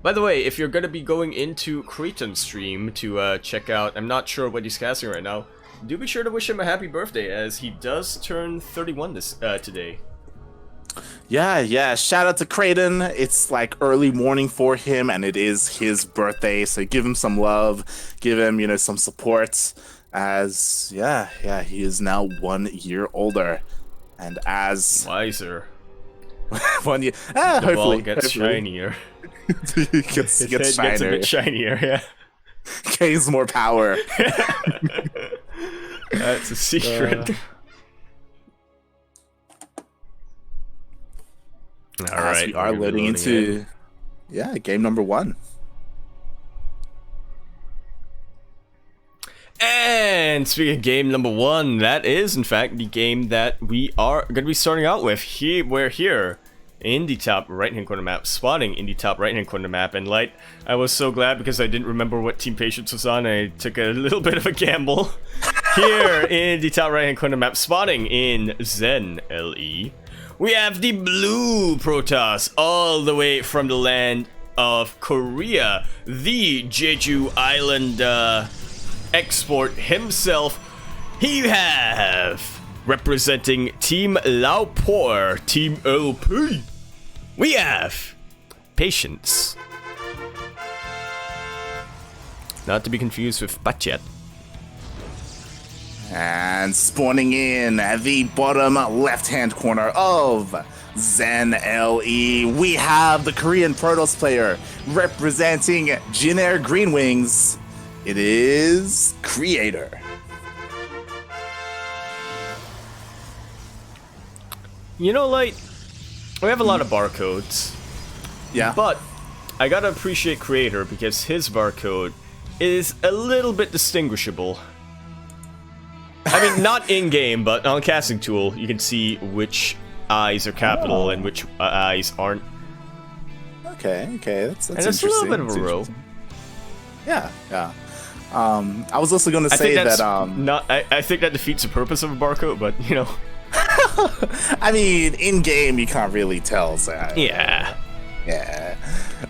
By the way, if you're gonna be going into Cretan's stream to check out, I'm not sure what he's casting right now, do be sure to wish him a happy birthday, as he does turn 31 today. Yeah, shout out to Creighton. It's like early morning for him, and it is his birthday, so give him some love, give him, you know, some support, as, yeah, he is now 1 year older, and as... Wiser. 1 year, the hopefully. Ball gets shinier. It gets Gets a bit shinier, yeah. Gains more power. That's a secret. Alright, we are loading into game number 1. And speaking of game number 1, that is in fact the game that we are going to be starting out with. We're here in the top right hand corner map, spawning in the top right hand corner map. And Light, I was so glad because I didn't remember what Team Patience was on. I took a little bit of a gamble. Here in the top right hand corner map, spawning in Zen LE, we have the blue Protoss all the way from the land of Korea, the Jeju Island export himself. He have representing Team Laopor, Team LP. We have Patience, not to be confused with Bachet. And spawning in at the bottom left-hand corner of Zen LE, we have the Korean Protoss player representing Jin Air Green Wings. It is Creator. You know, Light, we have a lot of barcodes. Yeah. But I gotta appreciate Creator because his barcode is a little bit distinguishable. I mean, not in-game, but on casting tool, you can see which eyes are capital and which eyes aren't. Okay, that's and it's a little bit of a row. Yeah. I was also going to say that I think that defeats the purpose of a barcode, but you know. I mean, in-game you can't really tell, so yeah.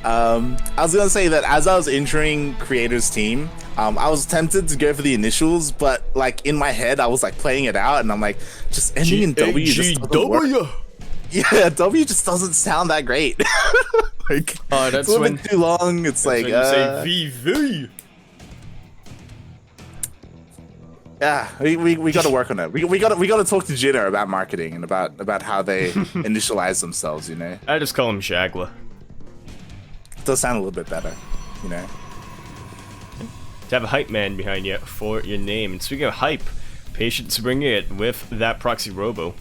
I was gonna say that as I was entering Creator's team, I was tempted to go for the initials, but like in my head I was like playing it out and I'm like, just ending in W just doesn't work. Yeah, W just doesn't sound that great. Like, that's it's a little bit too long. It's like when you say VV. Yeah, we got to work on it. We got to talk to Jitter about marketing and about how they initialize themselves. You know, I just call him Shagwa. It does sound a little bit better, you know. To have a hype man behind you for your name. And speaking of hype, Patience bringing it with that proxy robo.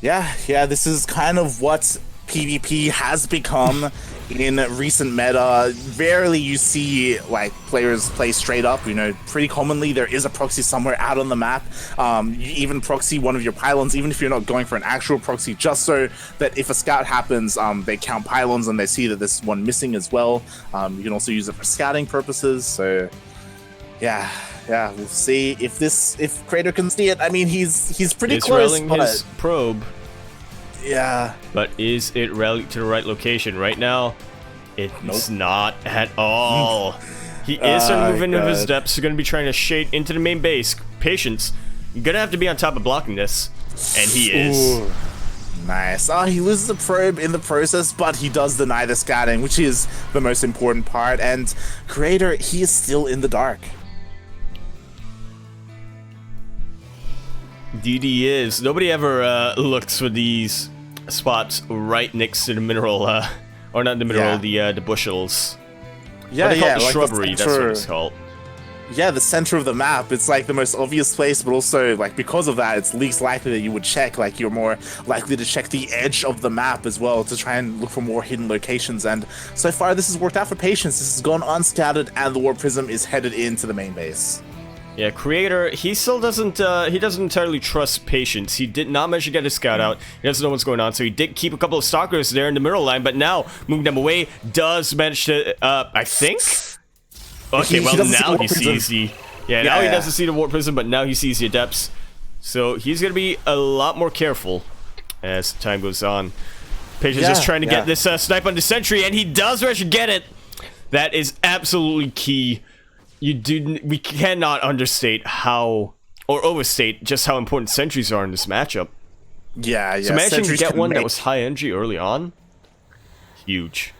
Yeah. This is kind of what PvP has become in recent meta. Rarely you see like players play straight up. You know, pretty commonly there is a proxy somewhere out on the map. You even proxy one of your pylons, even if you're not going for an actual proxy, just so that if a scout happens, they count pylons and they see that there's one missing as well. You can also use it for scouting purposes. So yeah, we'll see if Creator can see it. I mean, he's pretty close. His probe. Yeah. But is it rallied to the right location? Right now, it's not at all. He is moving into his depths. He's going to be trying to shade into the main base. Patience. You're going to have to be on top of blocking this. And he is. Ooh. Nice. He loses the probe in the process, but he does deny the scouting, which is the most important part. And Creator, he is still in the dark. DD is. Nobody ever looks for these spots right next to the mineral, or not the mineral, the bushels. Yeah, they call it the like shrubbery, that's what it's called. Yeah, the center of the map. It's like the most obvious place, but also like because of that, it's least likely that you would check. Like you're more likely to check the edge of the map as well to try and look for more hidden locations. And so far, this has worked out for Patience. This has gone unscouted, and the Warp Prism is headed into the main base. Yeah, Creator, he still doesn't entirely trust Patience. He did not manage to get his scout out. He doesn't know what's going on, so he did keep a couple of stalkers there in the middle line, but now, moving them away, does manage to, I think? Okay, well, now he sees the... Yeah, now he doesn't see the Warp Prism, but now he sees the Adepts. So he's going to be a lot more careful as time goes on. Patience just trying to get this snipe on the sentry, and he does rush get it. That is absolutely key. We cannot understate how, or overstate just how important sentries are in this matchup. Yeah. So managing to get one that was high energy early on, huge.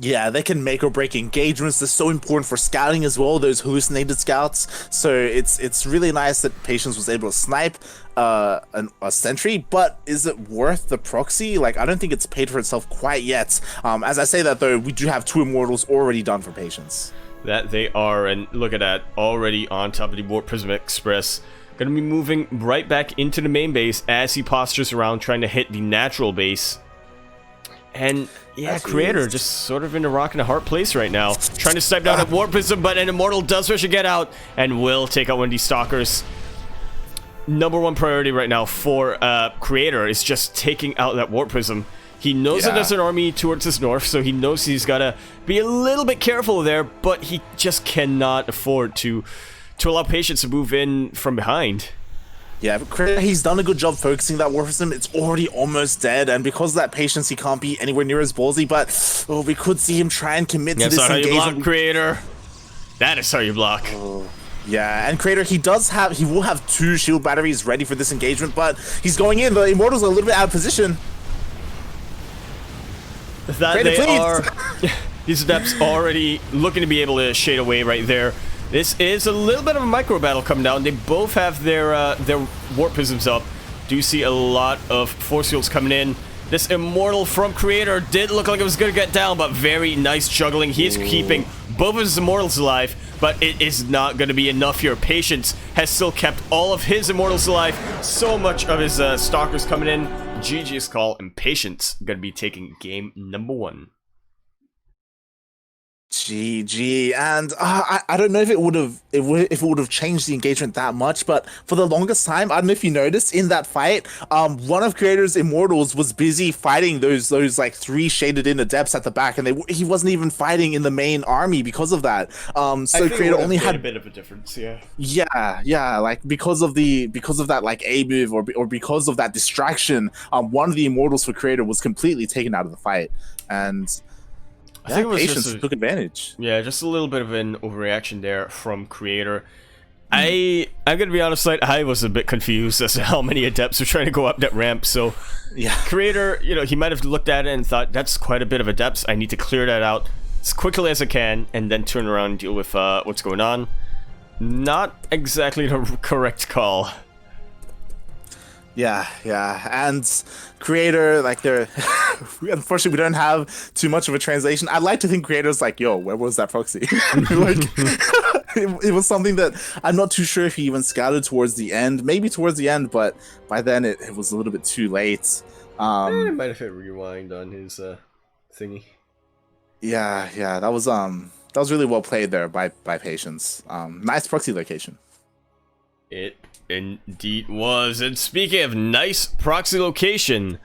Yeah, they can make or break engagements. They're so important for scouting as well, those hallucinated scouts. So it's really nice that Patience was able to snipe a sentry, but is it worth the proxy? Like, I don't think it's paid for itself quite yet. As I say that, though, we do have 2 Immortals already done for Patience. That they are, and look at that, already on top of the Warp Prism Express. Gonna be moving right back into the main base as he postures around trying to hit the natural base. And yeah, Creator just sort of in a rock and a hard place right now. Trying to snipe down a Warp Prism, but an Immortal does rush to get out and will take out one of these Stalkers. #1 priority right now for Creator is just taking out that Warp Prism. He knows that there's an army towards his north, so he knows he's gotta be a little bit careful there, but he just cannot afford to allow Patience to move in from behind. Yeah, but he's done a good job focusing that Warp Prism. It's already almost dead, and because of that Patience, he can't be anywhere near as ballsy, but we could see him try and commit to this engagement. That's how you block, Creator. That is how you block. Yeah, and Creator, he will have 2 shield batteries ready for this engagement, but he's going in. The Immortals are a little bit out of position. These adepts already looking to be able to shade away right there. This is a little bit of a micro battle coming down. They both have their Warp Prisms up. Do see a lot of force fields coming in. This Immortal from Creator did look like it was going to get down, but very nice juggling. He is keeping both of his Immortals alive, but it is not going to be enough here. Patience has still kept all of his Immortals alive. So much of his Stalkers coming in. GG's call, and Patience going to be taking game #1. GG, and I don't know if it would have changed the engagement that much, but for the longest time, I don't know if you noticed in that fight, one of Creator's Immortals was busy fighting those like 3 shaded in adepts at the back, and he wasn't even fighting in the main army because of that. So Creator only had a bit of a difference, yeah, like because of that like A move or because of that distraction, one of the Immortals for Creator was completely taken out of the fight, and I think Patience took advantage. Yeah, just a little bit of an overreaction there from Creator. I'm gonna be honest, like, I was a bit confused as to how many adepts were trying to go up that ramp. So, yeah, Creator, he might have looked at it and thought, that's quite a bit of adepts. I need to clear that out as quickly as I can, and then turn around and deal with what's going on. Not exactly the correct call. Yeah, and Creator, like, they're unfortunately we don't have too much of a translation. I'd like to think Creator's like, yo, where was that proxy? Like, it was something that I'm not too sure if he even scouted towards the end, maybe towards the end, but by then it was a little bit too late. It might have hit rewind on his thingy. Yeah, that was really well played there by Patience. Nice proxy location. It indeed was. And speaking of nice proxy location,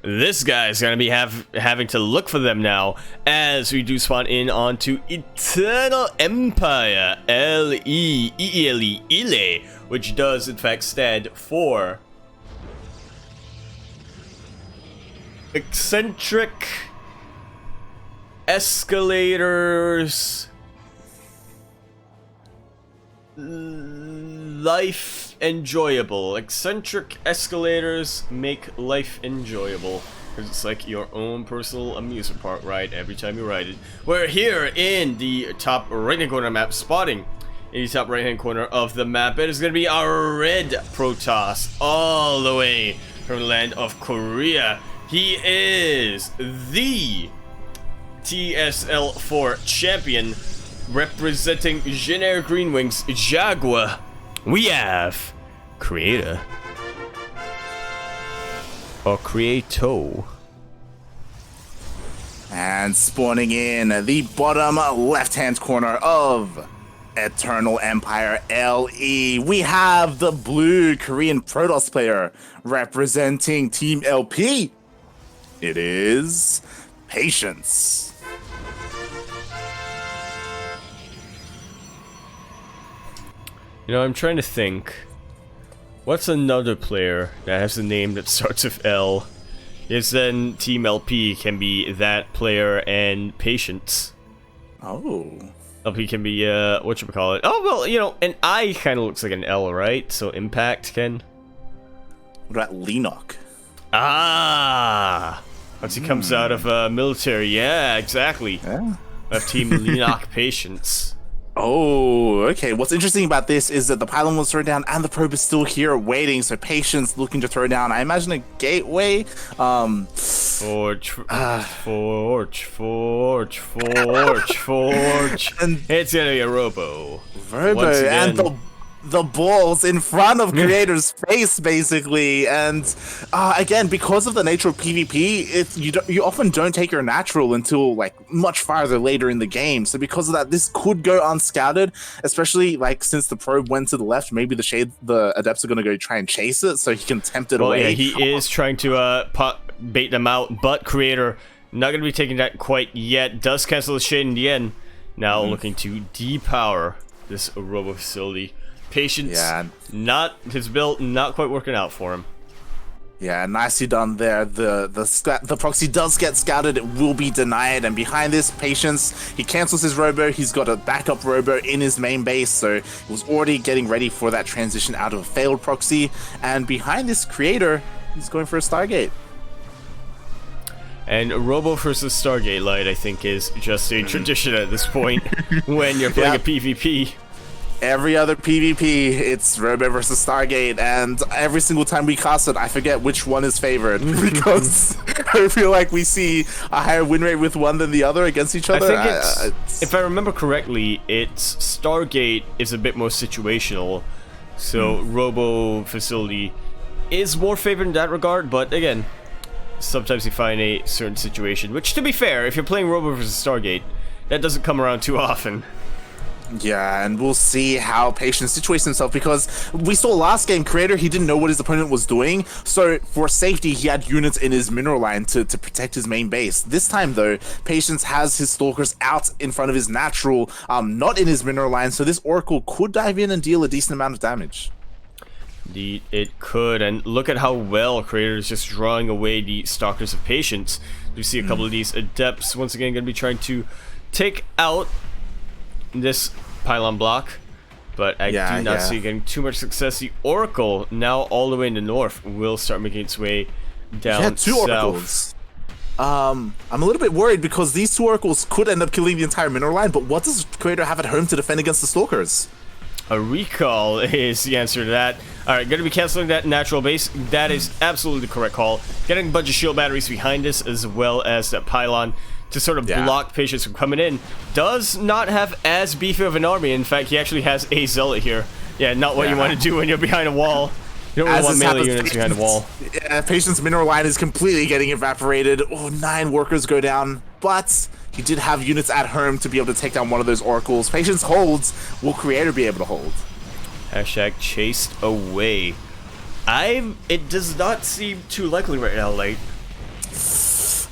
this guy's gonna be having to look for them now as we do spawn in onto Eternal Empire Ile, which does in fact stand for eccentric escalators life enjoyable. Eccentric escalators make life enjoyable, because it's like your own personal amusement park ride every time you ride it. We're here in the top right hand corner map, spotting in the top right hand corner of the map. It is going to be our red Protoss all the way from the land of Korea. He is the TSL4 champion, representing generic Green Wings Jaguar. We have Creator or Creato. And spawning in the bottom left-hand corner of Eternal Empire LE, we have the blue Korean Protoss player representing Team LP. It is Patience. I'm trying to think. What's another player that has a name that starts with L? Is then Team LP can be that player and Patience. Oh. LP can be, whatchamacallit. Oh, well, you know, an I kind of looks like an L, right? So Impact can... What about Lenok? Ah! Once he comes out of military, yeah, exactly. Yeah. We have Team Lenok Patience. Oh, okay. What's interesting about this is that the pylon was thrown down and the probe is still here waiting, so Patience looking to throw down, I imagine, a gateway. Forge. And it's gonna be a Robo. And the balls in front of Creator's face, basically. And again, because of the nature of PvP, you often don't take your natural until like much farther later in the game. So because of that, this could go unscouted, especially like since the probe went to the left. Maybe the adepts are going to go try and chase it so he can tempt it away. Yeah, he is trying to bait them out, but Creator not going to be taking that quite yet. Does cancel the shade in the end. Now looking to depower this Robo facility. Patience, not his build, not quite working out for him. Yeah, nicely done there. The proxy does get scouted, it will be denied, and behind this, Patience, he cancels his robo, he's got a backup robo in his main base, so he was already getting ready for that transition out of a failed proxy, and behind this Creator, he's going for a Stargate. And Robo versus Stargate Light, I think, is just a tradition at this point when you're playing a PvP. Every other PvP, it's Robo versus Stargate, and every single time we cast it, I forget which one is favored because I feel like we see a higher win rate with one than the other against each other. I think if I remember correctly, it's Stargate is a bit more situational, so Robo facility is more favored in that regard. But again, sometimes you find a certain situation, which, to be fair, if you're playing Robo versus Stargate, that doesn't come around too often. Yeah, and we'll see how Patience situates himself, because we saw last game, Creator, he didn't know what his opponent was doing, so for safety, he had units in his mineral line to protect his main base. This time, though, Patience has his Stalkers out in front of his natural, not in his mineral line, so this Oracle could dive in and deal a decent amount of damage. Indeed, it could, and look at how well Creator is just drawing away the Stalkers of Patience. We see a couple of these Adepts, once again, going to be trying to take out this pylon block, but I do not see getting too much success. The Oracle, now all the way in the north, will start making its way down two south. Oracles. I'm a little bit worried because these two Oracles could end up killing the entire mineral line, but what does Creator have at home to defend against the Stalkers? A recall is the answer to that. Alright, going to be canceling that natural base. That is absolutely the correct call. Getting a bunch of shield batteries behind us, as well as that pylon to sort of block Patience from coming in. Does not have as beefy of an army. In fact, he actually has a Zealot here. Yeah, not what you want to do when you're behind a wall. You don't really want melee units behind a wall. Yeah, Patience mineral line is completely getting evaporated. Oh, 9 workers go down, but he did have units at home to be able to take down one of those Oracles. Patience holds. Will Creator be able to hold? Hashtag chased away. It does not seem too likely right now, like.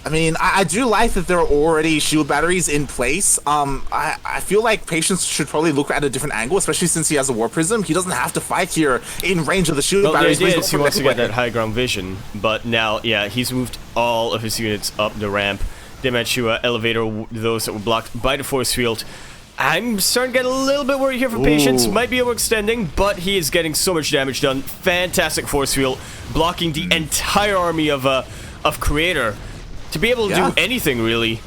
I mean, I do like that there are already shield batteries in place. I feel like Patience should probably look at a different angle, especially since he has a War Prism. He doesn't have to fight here in range of the shield batteries. The idea is he wants to get that high ground vision, but now, yeah, he's moved all of his units up the ramp. They managed to elevator those that were blocked by the force field. I'm starting to get a little bit worried here for Patience. Might be overextending, but he is getting so much damage done. Fantastic force field, blocking the entire army of Creator. To be able to do anything, really.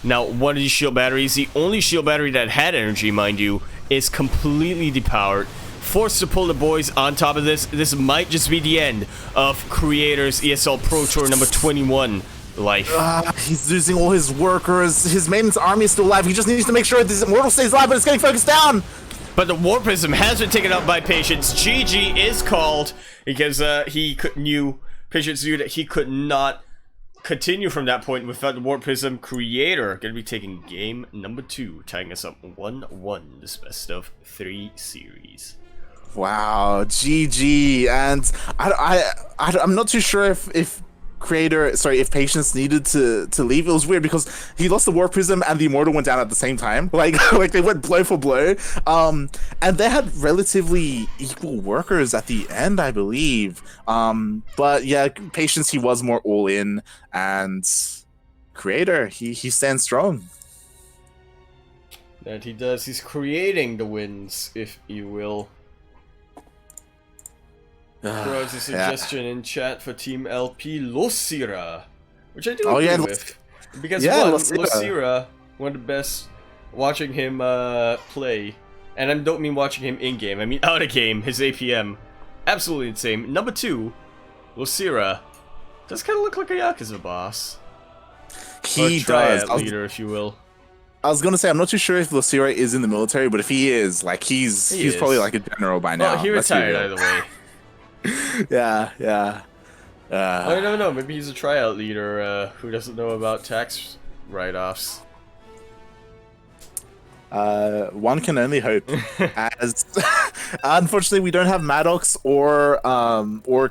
Now, one of these shield batteries, the only shield battery that had energy, mind you, is completely depowered. Forced to pull the boys on top of this. This might just be the end of Creator's ESL Pro Tour number 21 life. He's losing all his workers. His maintenance army is still alive. He just needs to make sure this Immortal stays alive, but it's getting focused down. But the War Prism has been taken out by Patience. GG is called because Patience knew that he could not continue from that point without the War Prism. Creator going to be taking game number 2, tying us up 1-1 this best of 3 series. Wow, GG. And I'm not too sure if if Patience needed to leave, it was weird because he lost the War Prism and the Immortal went down at the same time. Like they went blow for blow. And they had relatively equal workers at the end, I believe. But yeah, Patience, he was more all in, and Creator, he stands strong. That he does. He's creating the wins, if you will. Throws a suggestion in chat for Team LP Losira, which I do agree with. Because Losira, one of the best, watching him play, and I don't mean watching him in-game, I mean out-of-game, his APM, absolutely insane. Number 2, Losira, does kind of look like a Yakuza boss. He does. Leader, if you will. I was gonna say, I'm not too sure if Losira is in the military, but if he is, like, he's probably like a general by now. Well, he retired either way. Yeah. I don't know. Maybe he's a tryout leader who doesn't know about tax write-offs. One can only hope. As unfortunately, we don't have Maddox or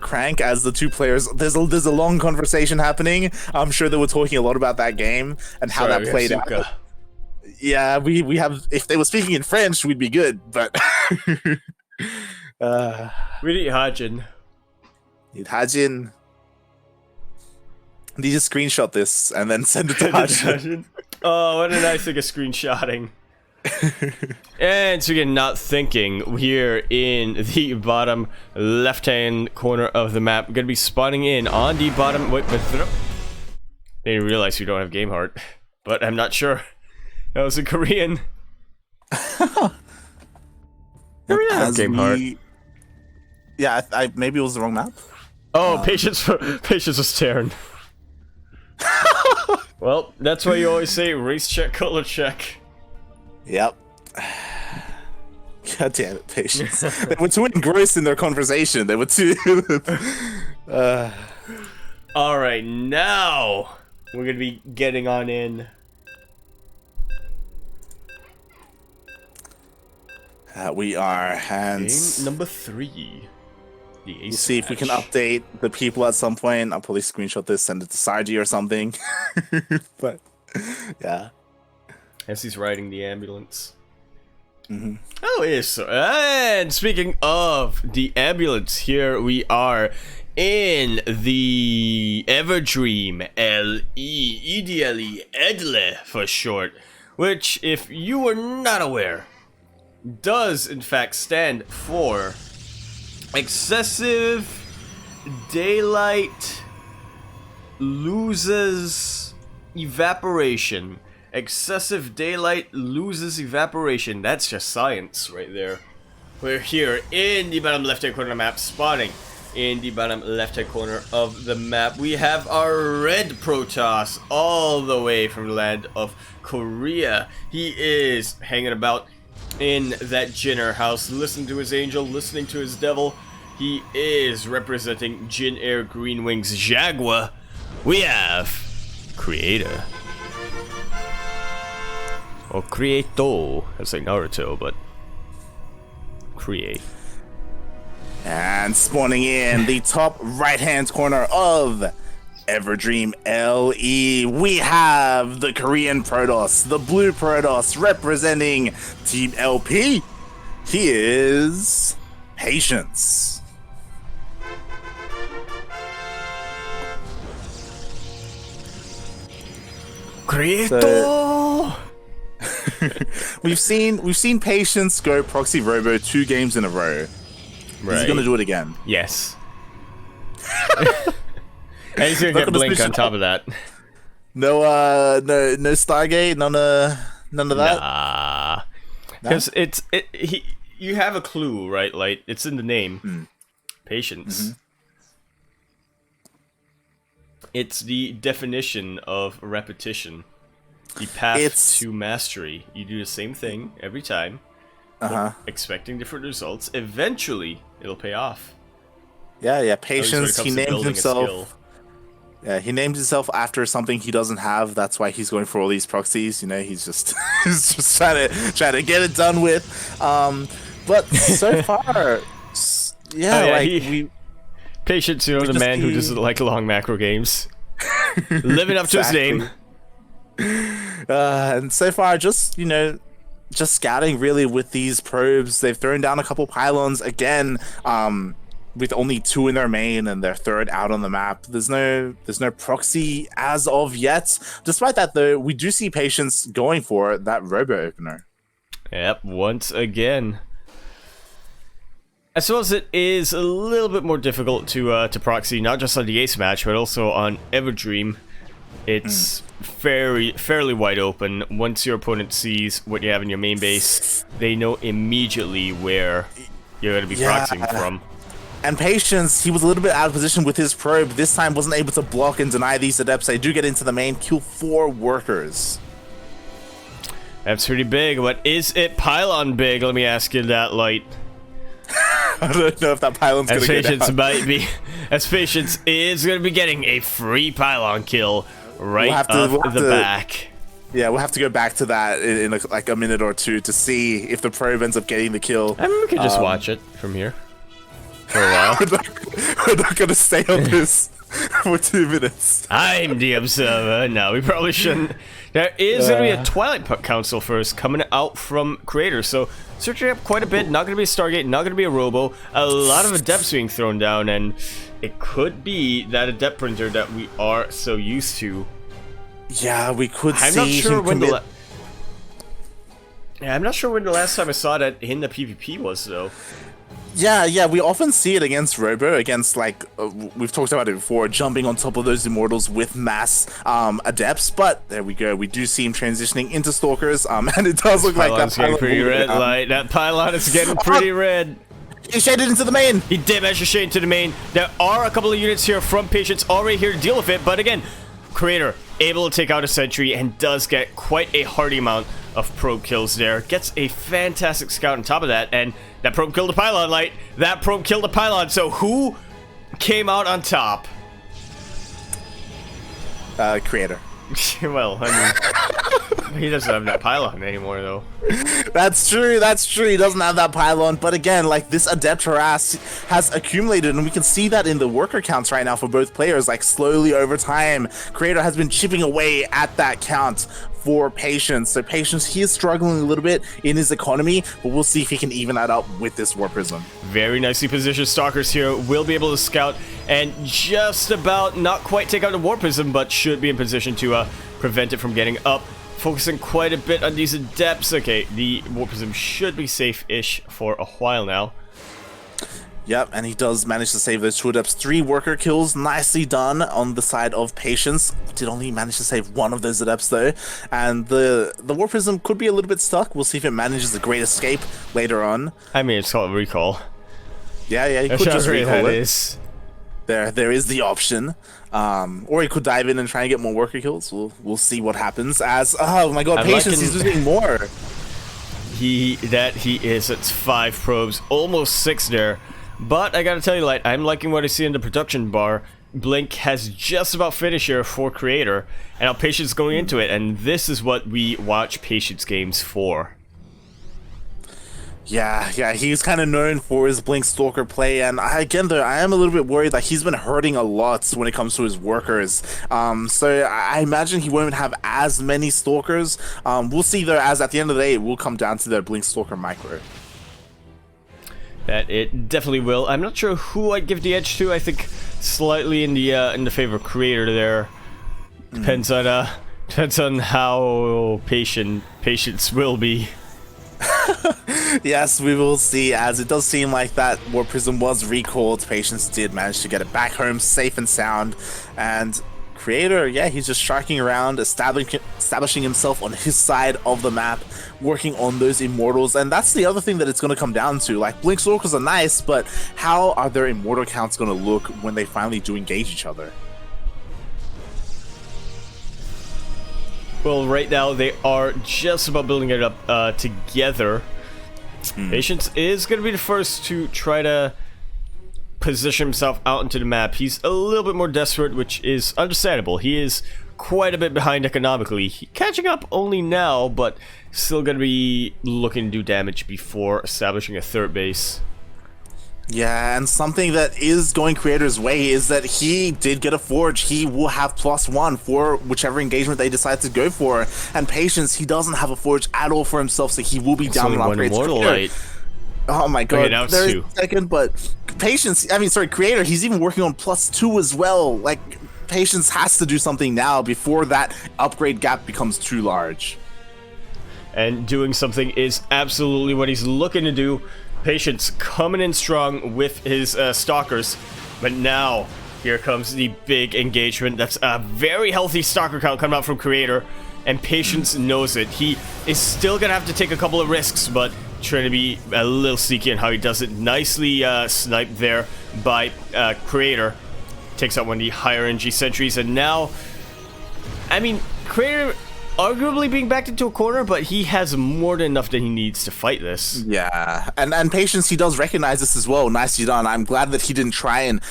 Crank as the two players. There's a long conversation happening. I'm sure they were talking a lot about that game and how that played out. Yeah, we have. If they were speaking in French, we'd be good. But we need Hajin. Hajin. Need to screenshot this and then send it to Hajin. Oh, what a nice thing of screenshotting. And so again, not thinking, here in the bottom left-hand corner of the map, gonna be spawning in on the bottom. Wait, but they didn't realize we don't have game heart, but I'm not sure. That was a Korean. Game heart. Yeah, I maybe it was the wrong map. Oh, patience was Terran. Well, that's why you always say race check, color check. Yep. God damn it, Patience. They were too engrossed in their conversation. They were too... Alright, now we're gonna be getting on in. We are hands. Game number 3. We'll see if we can update the people at some point. I'll probably screenshot this, send it to Saji or something. But, yeah. As he's riding the ambulance. Oh, yes. So, and speaking of the ambulance, here we are in the Everdream LE, EDLE, EDLE for short, which, if you were not aware, does in fact stand for excessive daylight loses evaporation. Excessive daylight loses evaporation. That's just science right there. We're here in the bottom left-hand corner of the map, spawning in the bottom left-hand corner of the map. We have our red Protoss all the way from the land of Korea. He is hanging about in that Jinner house, listening to his angel, listening to his devil. He is representing Jin Air Green Wings Jaguar. We have Creator. Or Creato. That's like Naruto, but create. And spawning in the top right-hand corner of Everdream LE, we have the Korean Protoss, the blue Protoss, representing Team LP. He is Patience. Creato. So, we've seen Patience go proxy robo 2 games in a row. Right. Is he gonna do it again? Yes. And he's gonna get Blink on top of that. No Stargate, none of that. Nah, because you have a clue, right? Like it's in the name, Patience. It's the definition of repetition, the path to mastery. You do the same thing every time, expecting different results. Eventually, it'll pay off. Yeah. Patience. He named himself. Yeah, he named himself after something he doesn't have. That's why he's going for all these proxies. You know, he's just trying to get it done with. But so far, Patience, you know, the man who doesn't like long macro games. Living up to his name. And so far, just, you know, just scouting really with these probes. They've thrown down a couple pylons again, with only 2 in their main and their third out on the map. There's no proxy as of yet. Despite that, though, we do see Patience going for that robo opener. Yep, once again. I suppose it is a little bit more difficult to proxy, not just on the Ace match, but also on Everdream. It's fairly wide open. Once your opponent sees what you have in your main base, they know immediately where you're going to be proxying from. And Patience, he was a little bit out of position with his probe. This time wasn't able to block and deny these adepts. They do get into the main, kill 4 workers. That's pretty big. But is it pylon big? Let me ask you that, Light. I don't know if that pylon's going to go down. Might be, as Patience is going to be getting a free pylon kill right off the back. Yeah, we'll have to go back to that in like a minute or two to see if the probe ends up getting the kill. I mean, we could just watch it from here for a while. We're not going to stay on this for 2 minutes. I'm the observer. No, we probably shouldn't. There is going to be a Twilight Council first coming out from Creator, so searching up quite a bit. Not going to be a Stargate, not going to be a Robo. A lot of Adepts being thrown down, and it could be that Adept Printer that we are so used to. Yeah, we could see. I'm not sure when the last time I saw that in the PvP was, though. Yeah, we often see it against Robo, against, like, we've talked about it before, jumping on top of those Immortals with mass Adepts, but there we go, we do see him transitioning into Stalkers, and it does look like that getting pretty red, Light. That pylon is getting pretty red. He shaded into the main! He did manage to shade into the main. There are a couple of units here from Patience already here to deal with it, but again, Creator able to take out a sentry and does get quite a hearty amount of probe kills there. Gets a fantastic scout on top of that, and that probe killed a pylon, Light. That probe killed a pylon. So who came out on top? Creator. Well, I mean, he doesn't have that pylon anymore, though. That's true. He doesn't have that pylon. But again, like, this Adept harass has accumulated, and we can see that in the worker counts right now for both players. Like, slowly over time, Creator has been chipping away at that count for Patience. So Patience, he is struggling a little bit in his economy, but we'll see if he can even that up with this War Prism. Very nicely positioned Stalkers here will be able to scout and just about not quite take out the War Prism, but should be in position to prevent it from getting up. Focusing quite a bit on these Adepts. Okay, the War Prism should be safe-ish for a while now. Yep, and he does manage to save those 2 Adepts. 3 worker kills, nicely done on the side of Patience. Did only manage to save 1 of those Adepts though. And the War Prism could be a little bit stuck. We'll see if it manages a great escape later on. I mean, it's called recall. Yeah, he could just recall it. Is. There is the option. Or he could dive in and try and get more worker kills. We'll see what happens as, oh my god, Patience, he's doing more. He is. It's 5 probes, almost 6 there. But I gotta tell you, Light, I'm liking what I see in the production bar. Blink has just about finished here for Creator, and now Patience going into it, and this is what we watch Patience games for. Yeah, he's kind of known for his Blink Stalker play, and again, though, I am a little bit worried that he's been hurting a lot when it comes to his workers. So I imagine he won't have as many Stalkers. We'll see, though, as at the end of the day, it will come down to their Blink Stalker micro. That it definitely will. I'm not sure who I'd give the edge to. I think slightly in the favor of Creator there. Depends on how Patience will be. Yes, we will see, as it does seem like that War Prism was recalled. Patience did manage to get it back home safe and sound, and Creator, yeah, he's just striking around, establishing himself on his side of the map, working on those Immortals, and that's the other thing that it's going to come down to. Like, Blink Stalkers are nice, but how are their Immortal counts going to look when they finally do engage each other? Well, right now they are just about building it up together. Patience is going to be the first to try to position himself out into the map. He's a little bit more desperate, which is understandable. He is quite a bit behind economically. Catching up only now, but still going to be looking to do damage before establishing a third base. Yeah, and something that is going Creator's way is that he did get a Forge. He will have +1 for whichever engagement they decide to go for. And Patience, he doesn't have a Forge at all for himself, so he will be down on upgrades. Immortal Light. Oh my god, now it's there is 2. a second, but Patience, I mean, sorry, Creator, he's even working on +2 as well. Like, Patience has to do something now before that upgrade gap becomes too large. And doing something is absolutely what he's looking to do. Patience coming in strong with his Stalkers, but now here comes the big engagement. That's a very healthy Stalker count coming out from Creator, and Patience knows it. He is still gonna have to take a couple of risks, but trying to be a little sneaky in how he does it. Nicely sniped there by Creator. Takes out one of the higher NG sentries, and now, I mean, Creator arguably being backed into a corner, but he has more than enough that he needs to fight this. Yeah, and Patience, he does recognize this as well. Nicely done. I'm glad that he didn't try and,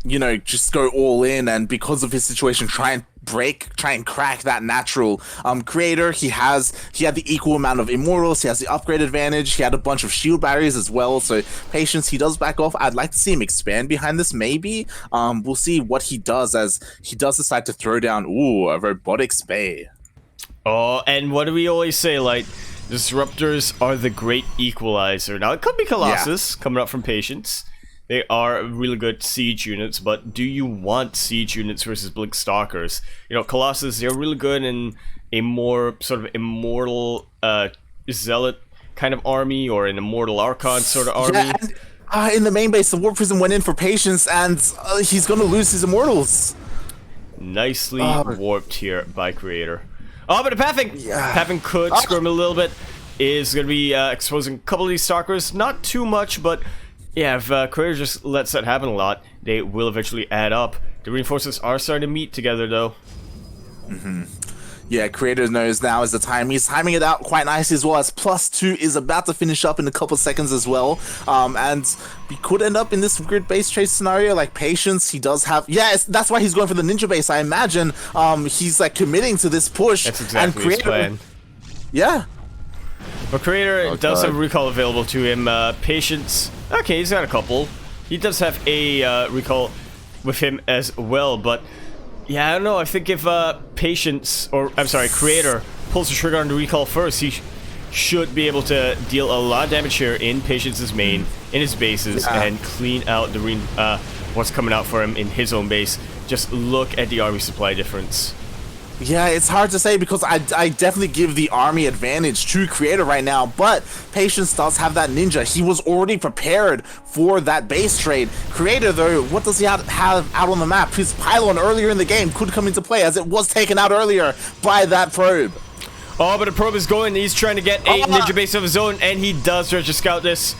you know, just go all in, and because of his situation, try and crack that natural. Creator, he had the equal amount of immortals, he has the upgrade advantage, he had a bunch of shield barriers as well, so Patience, he does back off. I'd like to see him expand behind this, maybe. We'll see what he does as he does decide to throw down, a robotic spay. Oh, and what do we always say, like, disruptors are the great equalizer. Now, it could be Colossus coming up from Patience. They are really good siege units, but do you want siege units versus Blink Stalkers? You know, Colossus, they're really good in a more sort of immortal zealot kind of army, or an immortal Archon sort of army. Yeah, and, in the main base, the War Prism went in for Patience, and he's going to lose his immortals. Nicely warped here by Creator. Oh, but Pathing could screw him a little bit. Is going to be exposing a couple of these Stalkers. Not too much, but yeah, if Creator just lets that happen a lot, they will eventually add up. The reinforcements are starting to meet together, though. Yeah, Creator knows now is the time. He's timing it out quite nicely as well, as +2 is about to finish up in a couple seconds as well. And we could end up in this weird base chase scenario. Like, Patience, he does have... Yeah, that's why he's going for the ninja base, I imagine. He's, like, committing to this push. That's exactly his plan. Yeah. But Creator does have recall available to him. Patience... Okay, he's got a couple. He does have a recall with him as well, but... Yeah, I don't know. I think if Patience, or I'm sorry, Creator pulls the trigger on the recall first, he should be able to deal a lot of damage here in Patience's main, in his bases, and clean out the what's coming out for him in his own base. Just look at the army supply difference. Yeah, it's hard to say because I definitely give the army advantage to Creator right now, but Patience does have that ninja. He was already prepared for that base trade. Creator, though, what does he have out on the map? His pylon earlier in the game could come into play, as it was taken out earlier by that probe. Oh, but the probe is going. He's trying to get a ninja base of his own, and he does try to scout this.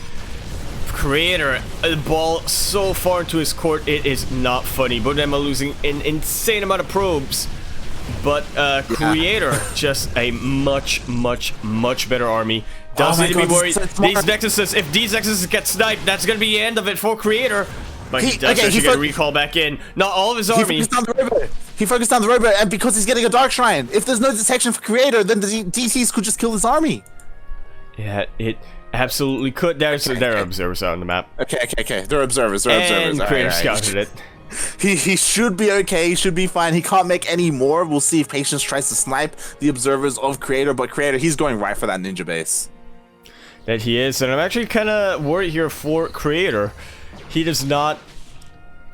Creator, the ball so far into his court, it is not funny. Both of them are losing an insane amount of probes. But Creator, just a much better army. Doesn't need to be worried. These Nexuses, if these Nexuses get sniped, that's going to be the end of it for Creator. But he does actually get a recall back in. Not all of his army. He focused on the robot, and because he's getting a Dark Shrine, if there's no detection for Creator, then the DTs could just kill his army. Yeah, it absolutely could. There are observers out on the map. Okay. They're observers. And Creator scouted it. He should be okay. He should be fine. He can't make any more. We'll see if Patience tries to snipe the observers of Creator, but Creator, he's going right for that ninja base. That he is, and I'm actually kind of worried here for Creator. He does not...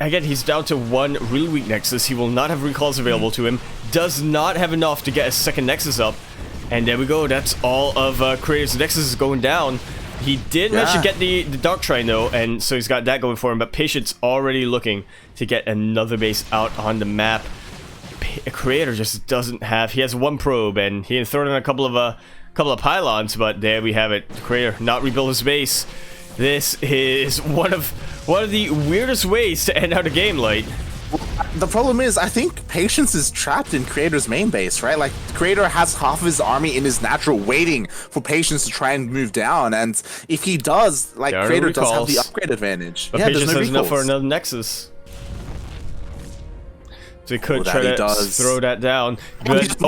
Again, he's down to one really weak Nexus. He will not have recalls available to him. Does not have enough to get a second Nexus up. And there we go. That's all of Creator's Nexus is going down. He did manage to get the Dark Shrine, though, and so he's got that going for him. But Patience already looking to get another base out on the map. Creator just doesn't have... He has one probe, and he had thrown in a couple of pylons, but there we have it. Creator not rebuild his base. This is one of the weirdest ways to end out a game, Light. The problem is, I think Patience is trapped in Creator's main base, right? Like, Creator has half of his army in his natural waiting for Patience to try and move down, and if he does, like, Creator does have the upgrade advantage. But Patience has enough for another Nexus. So he could try to throw that down. Good. Or he just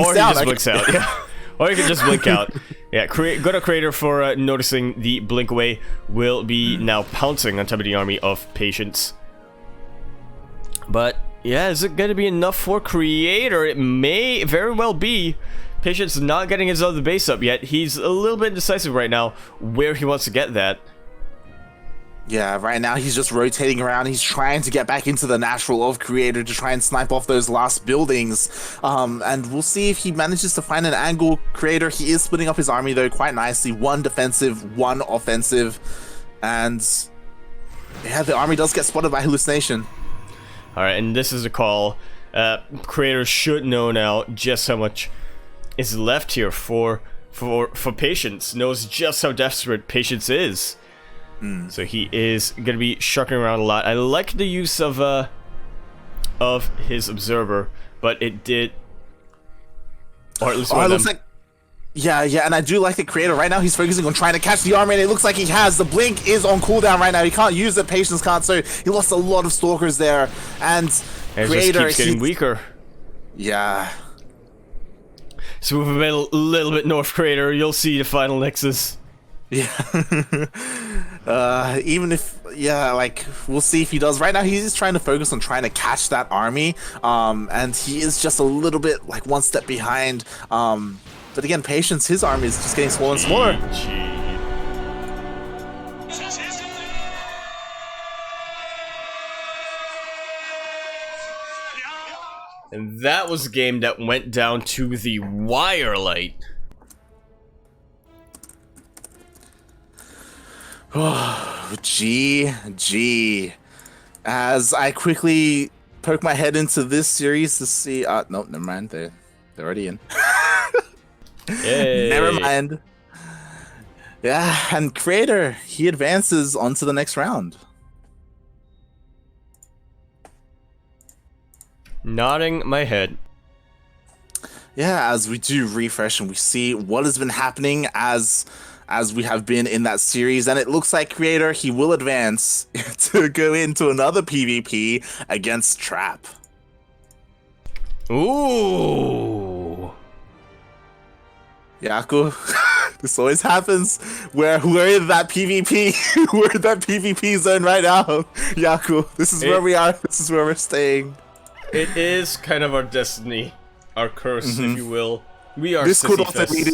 blinks out. Yeah. Or you can just blink out. Yeah, go to Creator for noticing the blink away. Will be now pouncing on top of the army of Patience. But yeah, is it going to be enough for Creator? It may very well be. Patience not getting his other base up yet. He's a little bit indecisive right now where he wants to get that. Yeah, right now he's just rotating around. He's trying to get back into the natural of Creator to try and snipe off those last buildings. And we'll see if he manages to find an angle. Creator, he is splitting up his army though quite nicely. One defensive, one offensive. And yeah, the army does get spotted by Hallucination. Alright, and this is a call. Creator should know now just how much is left here for Patience. Knows just how desperate Patience is. So he is gonna be shucking around a lot. I like the use of his observer, but it did, or at least one it of looks them. like, yeah, and I do like the Creator right now. He's focusing on trying to catch the army, and it looks like he has. The blink is on cooldown right now. He can't use it. Patience can't. So he lost a lot of stalkers there, and it Creator just keeps getting weaker. Yeah. So move a little bit north, Creator. You'll see the final Nexus. Yeah. Even if, yeah, like, we'll see if he does. Right now, he's trying to focus on trying to catch that army, and he is just a little bit, like, one step behind. But again, Patience, his army is just getting smaller and smaller. And that was a game that went down to the wire, Light. GG. As I quickly poke my head into this series to see, nope, never mind. They're already in. Yay. Never mind. Yeah, and Creator, he advances onto the next round. Nodding my head. Yeah, as we do refresh and we see what has been happening as we have been in that series, and it looks like Creator, he will advance to go into another PvP against Trap. Ooh. Yaku, this always happens. We're in that PvP. We're in that PvP zone right now. Yaku, this is where we are. This is where we're staying. It is kind of our destiny, our curse, if you will. We are. This could also lead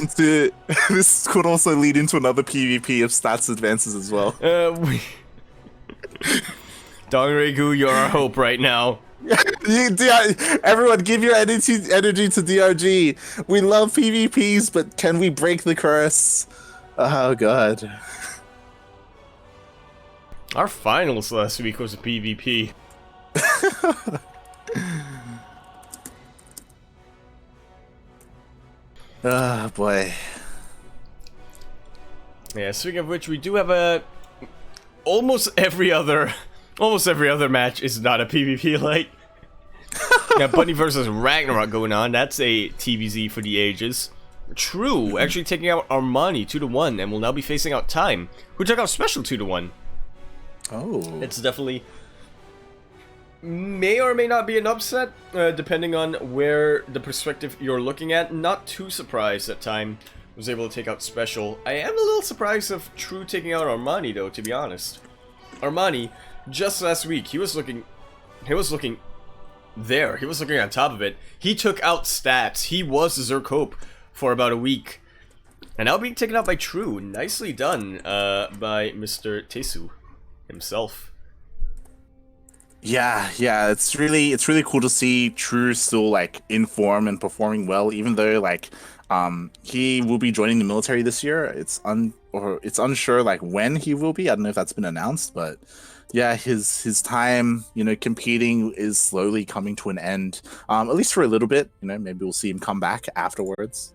into another PvP of stats advances as well. Dongregu, you're our hope right now. Everyone, give your energy to DRG. We love PvPs, but can we break the curse? Oh god. Our finals last week was a PvP. Oh boy. Yeah, speaking of which, we do have almost every other match is not a PvP, like. Yeah, Bunny versus Ragnarok going on. That's a TVZ for the ages. True, actually taking out Armani 2-1, and will now be facing out Time, who took out Special 2-1. Oh. It's definitely may or may not be an upset, depending on where the perspective you're looking at. Not too surprised that Time was able to take out Special. I am a little surprised of True taking out Armani, though, to be honest. Armani, just last week, he was looking there. He was looking on top of it. He took out Stats. He was Zerk Hope for about a week. And now being taken out by True. Nicely done by Mr. Tesu himself. Yeah, it's really cool to see True still like in form and performing well, even though like he will be joining the military this year. It's unsure like when he will be. I don't know if that's been announced, but yeah, his time, competing is slowly coming to an end. At least for a little bit. Maybe we'll see him come back afterwards.